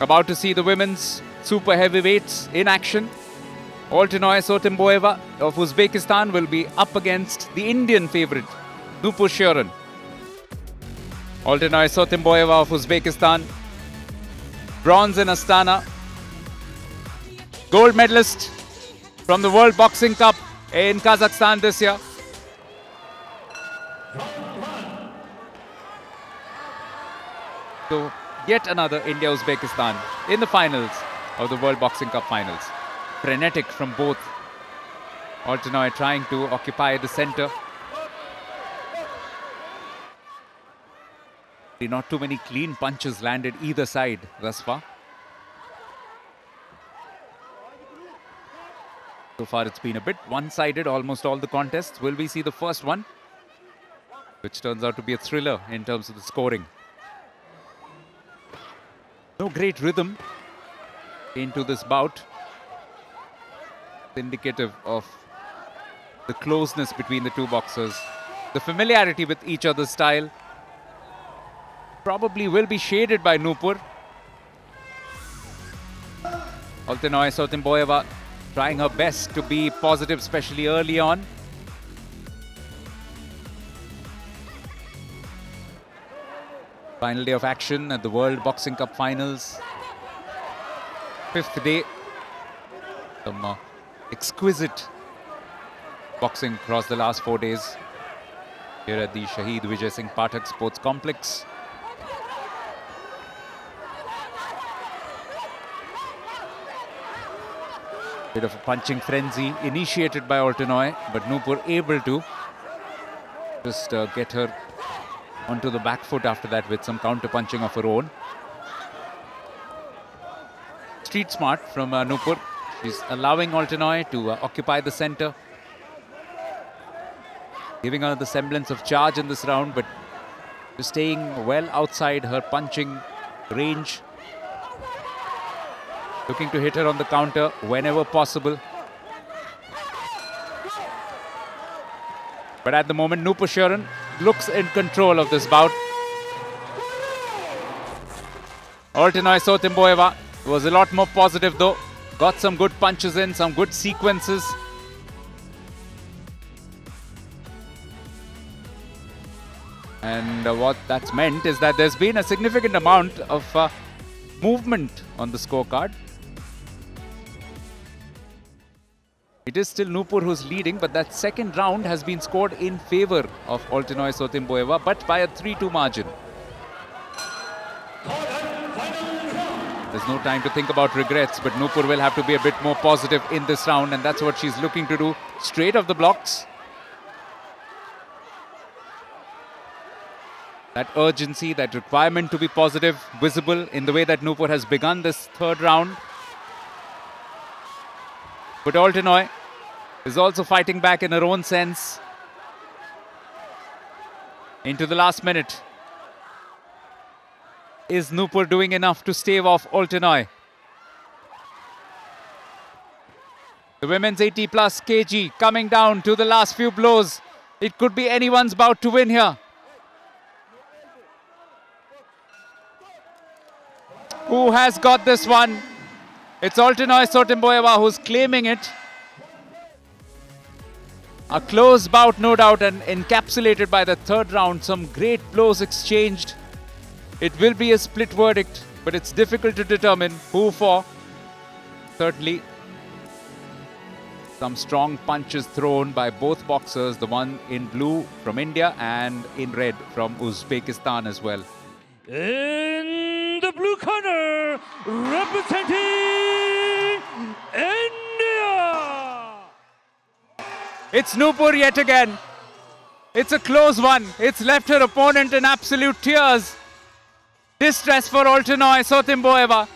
About to see the women's super heavyweights in action. Altinoy Sotimboyeva of Uzbekistan will be up against the Indian favourite, Nupur Sherron. Altinoy Sotimboyeva of Uzbekistan, bronze in Astana, gold medalist from the World Boxing Cup in Kazakhstan this year. So, yet another India-Uzbekistan in the finals of the World Boxing Cup finals. Frenetic from both. Altinoy trying to occupy the center. Not too many clean punches landed either side thus far. So far it's been a bit one-sided, almost all the contests. Will we see the first one, which turns out to be a thriller in terms of the scoring? No great rhythm into this bout. Indicative of the closeness between the two boxers. The familiarity with each other's style probably will be shaded by Nupur. Altinoy Sotimboyeva trying her best to be positive, especially early on. Final day of action at the World Boxing Cup Finals. 5th day. Some exquisite boxing across the last 4 days here at the Shaheed Vijay Singh Pathak Sports Complex. Bit of a punching frenzy initiated by Altinoy, but Nupur able to just get her onto the back foot after that with some counter punching of her own. Street smart from Nupur. She's allowing Altinoy to occupy the center, giving her the semblance of charge in this round, but just staying well outside her punching range. Looking to hit her on the counter whenever possible. But at the moment, Nupur Sherron looks in control of this bout. Altinoy Sotimboyeva was a lot more positive though. Got some good punches in, some good sequences. And what that's meant is that there's been a significant amount of movement on the scorecard. It is still Nupur who's leading, but that second round has been scored in favor of Altinoy Sotimboyeva, but by a 3-2 margin. There's no time to think about regrets, but Nupur will have to be a bit more positive in this round, and that's what she's looking to do, straight off the blocks. That urgency, that requirement to be positive, visible in the way that Nupur has begun this third round. But Altinoy is also fighting back in her own sense. Into the last minute. Is Nupur doing enough to stave off Altinoy? The women's 80+ kg coming down to the last few blows. It could be anyone's bout to win here. Who has got this one? It's Altinoy Sotimboyeva who's claiming it. A close bout, no doubt, and encapsulated by the third round. Some great blows exchanged. It will be a split verdict, but it's difficult to determine who for. Certainly, some strong punches thrown by both boxers. The one in blue from India and in red from Uzbekistan as well. In the blue corner, representing India, it's Nupur yet again. It's a close one. It's left her opponent in absolute tears. Distress for Altinoy Sotimboyeva.